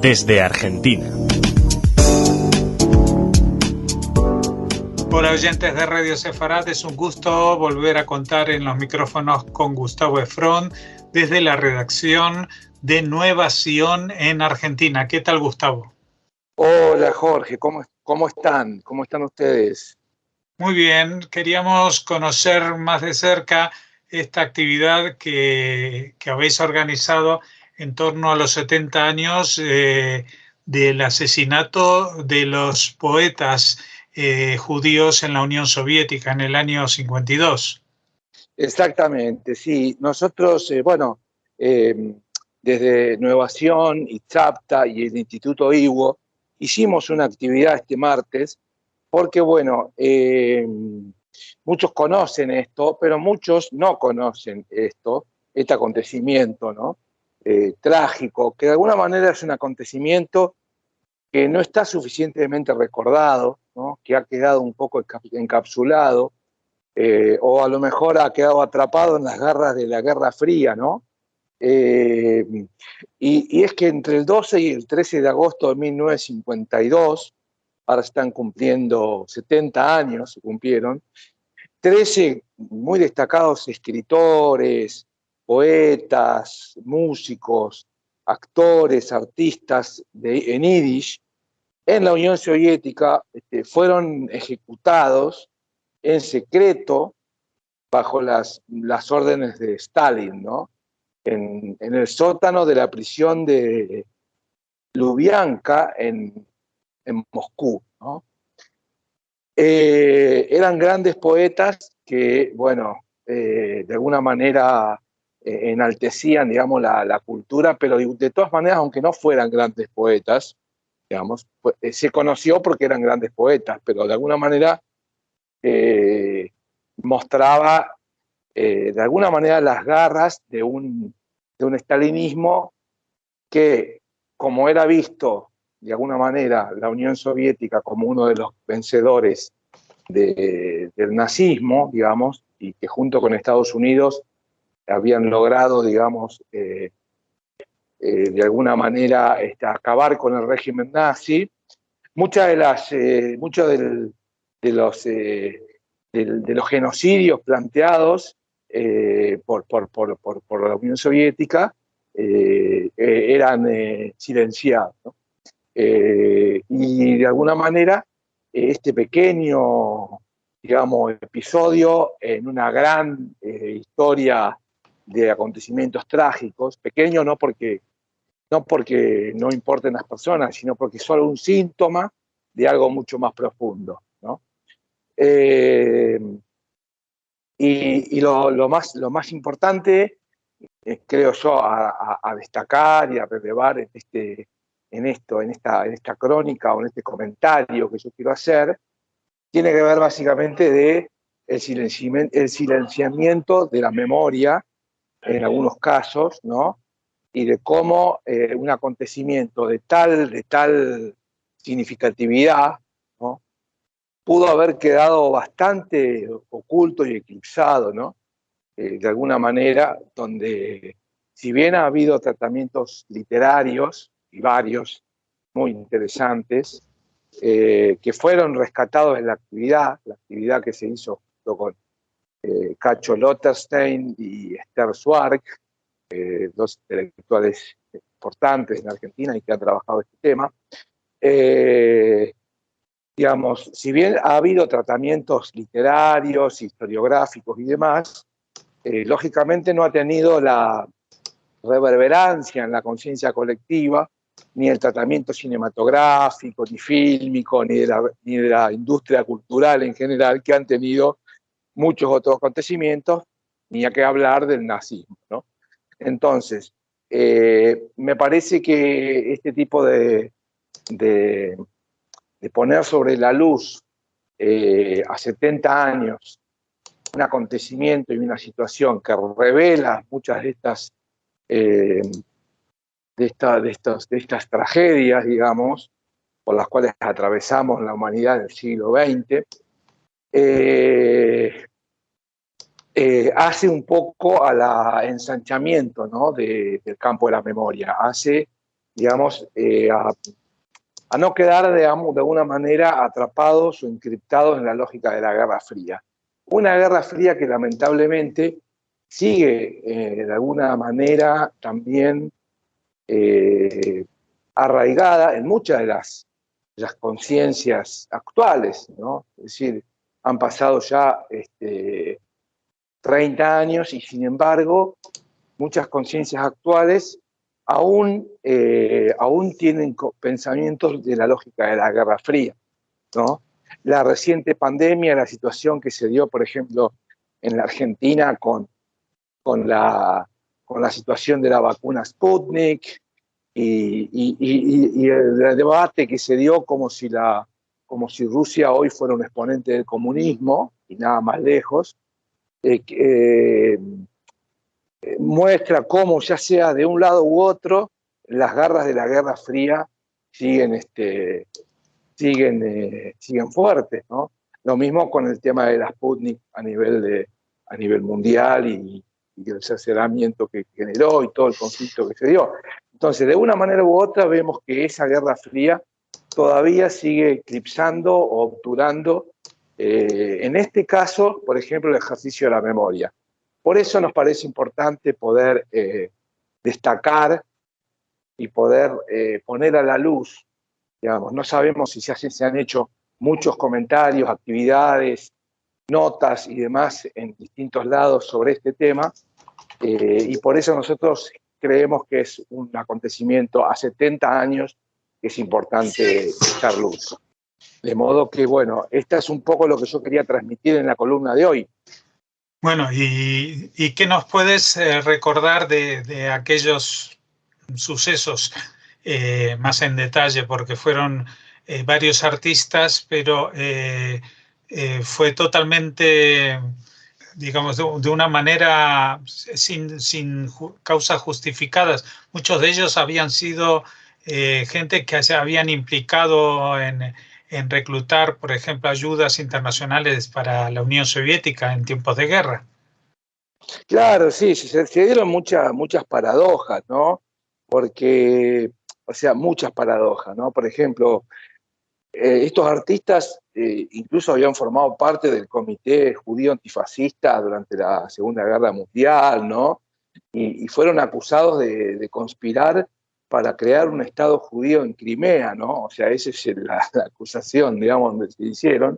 desde Argentina. Hola oyentes de Radio Sefarad, es un gusto volver a contar en los micrófonos con Gustavo Efrón desde la redacción de Nueva Sion en Argentina. ¿Qué tal, Gustavo? Hola Jorge, ¿cómo están? ¿Cómo están ustedes? Muy bien, queríamos conocer más de cerca esta actividad que habéis organizado en torno a los 70 años del asesinato de los poetas judíos en la Unión Soviética en el año 52. Exactamente, sí. Nosotros, desde Nueva Sion y Tzapta y el Instituto IWO, hicimos una actividad este martes porque, muchos conocen esto, pero muchos no conocen este acontecimiento, ¿no? Trágico, que de alguna manera es un acontecimiento que no está suficientemente recordado, ¿no? Que ha quedado un poco encapsulado, o a lo mejor ha quedado atrapado en las garras de la Guerra Fría, ¿no? Y es que entre el 12 y el 13 de agosto de 1952, ahora están cumpliendo 70 años, se cumplieron, 13 muy destacados escritores, poetas, músicos, actores, artistas en Yiddish, en la Unión Soviética fueron ejecutados en secreto bajo las órdenes de Stalin, ¿no? En el sótano de la prisión de Lubyanka en Moscú, ¿no? Eran grandes poetas que, de alguna manera enaltecían, digamos, la cultura, pero de todas maneras, aunque no fueran grandes poetas, digamos, se conoció porque eran grandes poetas, pero de alguna manera mostraba de alguna manera las garras de un estalinismo que, como era visto de alguna manera la Unión Soviética como uno de los vencedores del nazismo, digamos, y que junto con Estados Unidos habían logrado, digamos, de alguna manera acabar con el régimen nazi, muchos de los genocidios planteados por la Unión Soviética eran silenciados, ¿no? Y de alguna manera este pequeño, digamos, episodio en una gran historia de acontecimientos trágicos, pequeño no porque no importen las personas, sino porque es solo un síntoma de algo mucho más profundo, ¿no? Y lo más importante, creo yo, a destacar y a relevar en esta crónica o en este comentario que yo quiero hacer, tiene que ver básicamente de el silenciamiento de la memoria en algunos casos, ¿no? Y de cómo un acontecimiento de tal significatividad, ¿no? Pudo haber quedado bastante oculto y eclipsado, ¿no? De alguna manera, donde si bien ha habido tratamientos literarios, y varios, muy interesantes, que fueron rescatados en la actividad que se hizo junto con Cacho Lotterstein y Esther Swark, dos intelectuales importantes en Argentina y que han trabajado este tema. Digamos, si bien ha habido tratamientos literarios, historiográficos y demás, lógicamente no ha tenido la reverberancia en la conciencia colectiva, ni el tratamiento cinematográfico, ni fílmico, ni de la industria cultural en general que han tenido muchos otros acontecimientos, ni a qué hablar del nazismo, ¿no? Entonces, me parece que este tipo de poner sobre la luz a 70 años un acontecimiento y una situación que revela muchas de estas tragedias, digamos, por las cuales atravesamos la humanidad en el siglo XX, hace un poco al ensanchamiento, ¿no? del campo de la memoria, hace digamos, a no quedar, digamos, de alguna manera atrapados o encriptados en la lógica de la Guerra Fría. Una Guerra Fría que lamentablemente sigue de alguna manera también arraigada en muchas de las conciencias actuales, ¿no? Es decir, han pasado ya 30 años y sin embargo muchas conciencias actuales aún tienen pensamientos de la lógica de la Guerra Fría, ¿no? La reciente pandemia, la situación que se dio, por ejemplo, en la Argentina con la situación de la vacuna Sputnik y el debate que se dio como si Rusia hoy fuera un exponente del comunismo y nada más lejos, muestra cómo, ya sea de un lado u otro, las garras de la Guerra Fría siguen fuertes, ¿no? Lo mismo con el tema de la Sputnik a nivel mundial y el cercenamiento que generó y todo el conflicto que se dio. Entonces, de una manera u otra, vemos que esa Guerra Fría todavía sigue eclipsando o obturando, en este caso, por ejemplo, el ejercicio de la memoria. Por eso nos parece importante poder destacar y poder poner a la luz, digamos, no sabemos si se han hecho muchos comentarios, actividades, notas y demás en distintos lados sobre este tema, y por eso nosotros creemos que es un acontecimiento a 70 años que es importante echar luz. De modo que, bueno, esta es un poco lo que yo quería transmitir en la columna de hoy. Bueno, ¿y qué nos puedes recordar de aquellos sucesos más en detalle? Porque fueron varios artistas, pero fue totalmente, digamos, de una manera sin causas justificadas. Muchos de ellos habían sido gente que se habían implicado en reclutar, por ejemplo, ayudas internacionales para la Unión Soviética en tiempos de guerra. Claro, sí, se dieron muchas paradojas, ¿no? Porque, o sea, muchas paradojas, ¿no? Por ejemplo, estos artistas incluso habían formado parte del Comité Judío Antifascista durante la Segunda Guerra Mundial, ¿no? Y fueron acusados de conspirar para crear un Estado judío en Crimea, ¿no? O sea, esa es la acusación, digamos, donde se hicieron,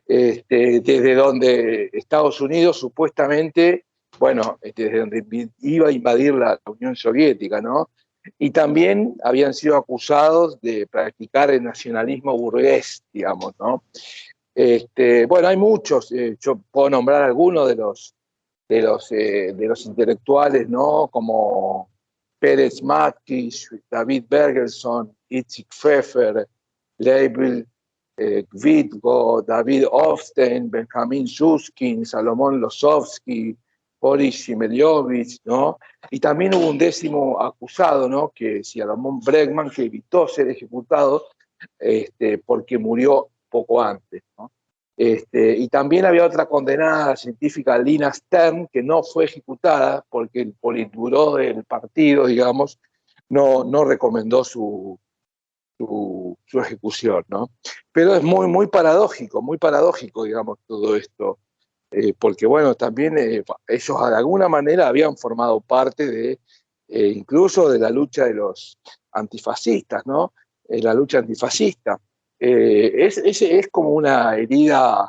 desde donde Estados Unidos supuestamente, bueno, desde donde iba a invadir la Unión Soviética, ¿no? Y también habían sido acusados de practicar el nacionalismo burgués, digamos, ¿no? Bueno, hay muchos, yo puedo nombrar algunos de los intelectuales, ¿no? Como Pérez Matkish, David Bergelson, Itzik Pfeffer, Leibel Gvitgo, David Hofstein, Benjamin Susskind, Salomón Losovsky, Boris Shimeliovich, ¿no? Y también hubo un 10º acusado, ¿no? Que Salomón Bregman, que evitó ser ejecutado porque murió poco antes, ¿no? Y también había otra condenada científica, Lina Stern, que no fue ejecutada porque el Politburó del partido, digamos, no recomendó su ejecución, ¿no? Pero es muy paradójico, digamos, todo esto, porque, bueno, también ellos de alguna manera habían formado parte incluso de la lucha de los antifascistas, ¿no? La lucha antifascista. Es como una herida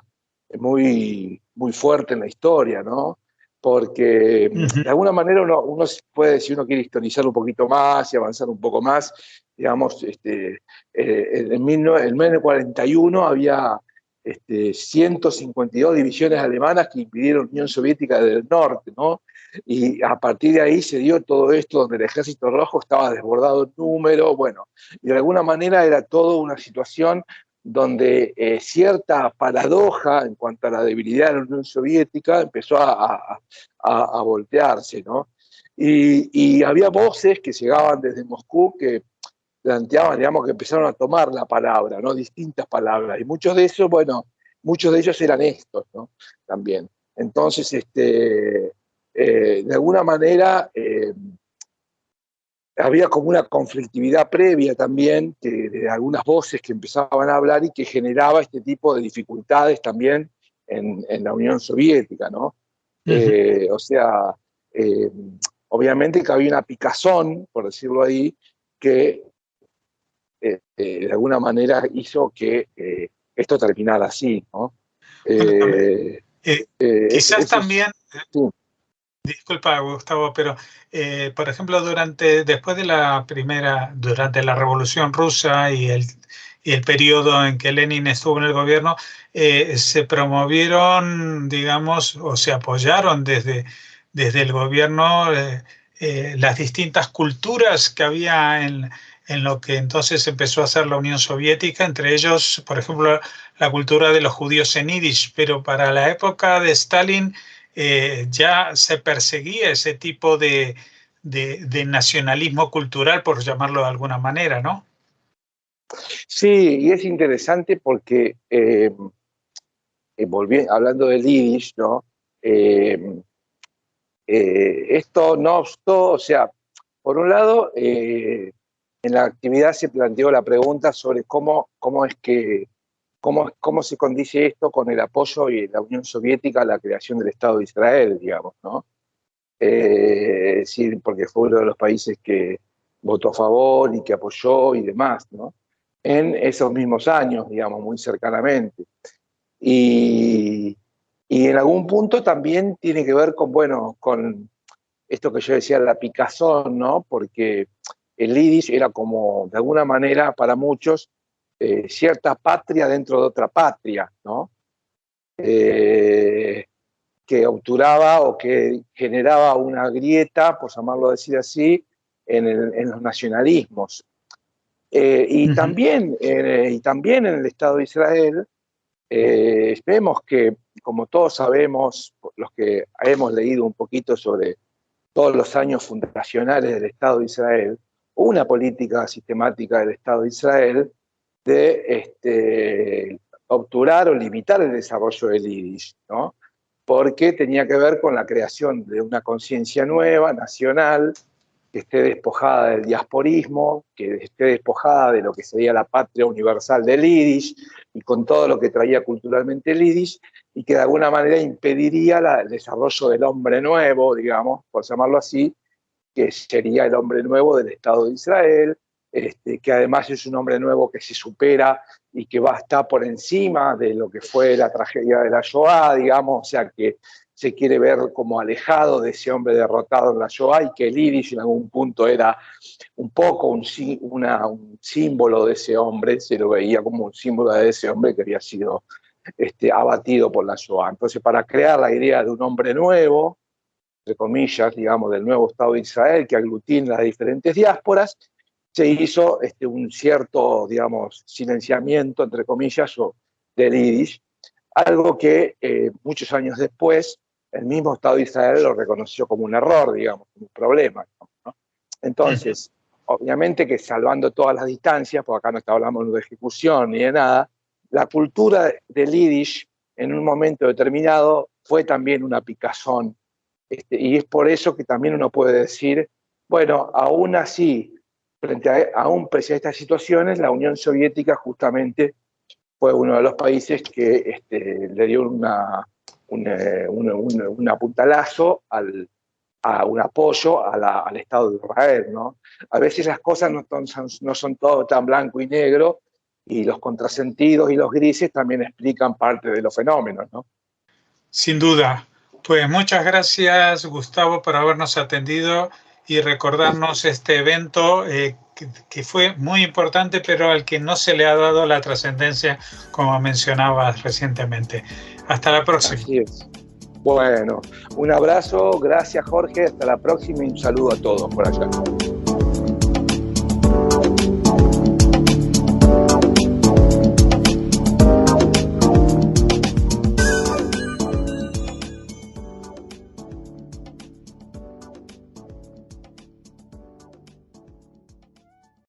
muy fuerte en la historia, ¿no? Porque de alguna manera uno puede decir, uno quiere historizar un poquito más y avanzar un poco más, digamos, en 1941 había 152 divisiones alemanas que impidieron la Unión Soviética del Norte, ¿no? Y a partir de ahí se dio todo esto donde el Ejército Rojo estaba desbordado en número, bueno, y de alguna manera era toda una situación donde cierta paradoja en cuanto a la debilidad de la Unión Soviética empezó a voltearse, ¿no? Y había voces que llegaban desde Moscú que planteaban, digamos, que empezaron a tomar la palabra, ¿no? Distintas palabras. Y muchos de ellos, bueno, muchos de ellos eran estos, ¿no? También. Entonces, de alguna manera, había como una conflictividad previa también de algunas voces que empezaban a hablar y que generaba este tipo de dificultades también en la Unión Soviética, ¿no? O sea, obviamente que había una picazón, por decirlo ahí, que de alguna manera hizo que esto terminara así, ¿no? Bueno, quizás Eso también, es, sí. disculpa Gustavo, pero por ejemplo, después de durante la Revolución Rusa y el periodo en que Lenin estuvo en el gobierno, se promovieron, digamos, o se apoyaron desde el gobierno las distintas culturas que había en lo que entonces empezó a ser la Unión Soviética, entre ellos, por ejemplo, la cultura de los judíos en Yiddish, pero para la época de Stalin ya se perseguía ese tipo de nacionalismo cultural, por llamarlo de alguna manera, ¿no? Sí, y es interesante porque, hablando del Yiddish, ¿no? Esto no obstó, o sea, por un lado, en la actividad se planteó la pregunta sobre cómo se condice esto con el apoyo y la Unión Soviética a la creación del Estado de Israel, digamos, ¿no? Sí, porque fue uno de los países que votó a favor y que apoyó y demás, ¿no? En esos mismos años, digamos, muy cercanamente. Y, y en algún punto también tiene que ver con, bueno, con esto que yo decía, la picazón, ¿no? Porque el Yiddish era como, de alguna manera, para muchos, cierta patria dentro de otra patria, ¿no? Que obturaba o que generaba una grieta, por llamarlo decir así, en los nacionalismos. Y también en el Estado de Israel, vemos que, como todos sabemos, los que hemos leído un poquito sobre todos los años fundacionales del Estado de Israel, hubo una política sistemática del Estado de Israel de obturar o limitar el desarrollo del Yiddish, ¿no? Porque tenía que ver con la creación de una conciencia nueva, nacional, que esté despojada del diasporismo, que esté despojada de lo que sería la patria universal del Yiddish y con todo lo que traía culturalmente el Yiddish, y que de alguna manera impediría el desarrollo del hombre nuevo, digamos, por llamarlo así, que sería el hombre nuevo del Estado de Israel, que además es un hombre nuevo que se supera y que va a estar por encima de lo que fue la tragedia de la Shoah, digamos, o sea que se quiere ver como alejado de ese hombre derrotado en la Shoah y que el Yiddish en algún punto era un poco un símbolo de ese hombre, se lo veía como un símbolo de ese hombre que había sido abatido por la Shoah. Entonces, para crear la idea de un hombre nuevo, entre comillas, digamos, del nuevo Estado de Israel que aglutina las diferentes diásporas, se hizo un cierto, digamos, silenciamiento, entre comillas, del Yiddish, algo que muchos años después el mismo Estado de Israel lo reconoció como un error, digamos, como un problema, ¿no? Entonces, obviamente que salvando todas las distancias, porque acá no hablando de ejecución ni de nada, la cultura del Yiddish en un momento determinado fue también una picazón, y es por eso que también uno puede decir, bueno, aún así, aún pese a estas situaciones, la Unión Soviética justamente fue uno de los países que le dio un apuntalazo a un apoyo al Estado de Israel, ¿no? A veces las cosas no son todo tan blanco y negro, y los contrasentidos y los grises también explican parte de los fenómenos, ¿no? Sin duda. Pues muchas gracias, Gustavo, por habernos atendido y recordarnos este evento que fue muy importante, pero al que no se le ha dado la trascendencia, como mencionabas recientemente. Hasta la próxima. Así es. Bueno, un abrazo, gracias Jorge, hasta la próxima y un saludo a todos por allá.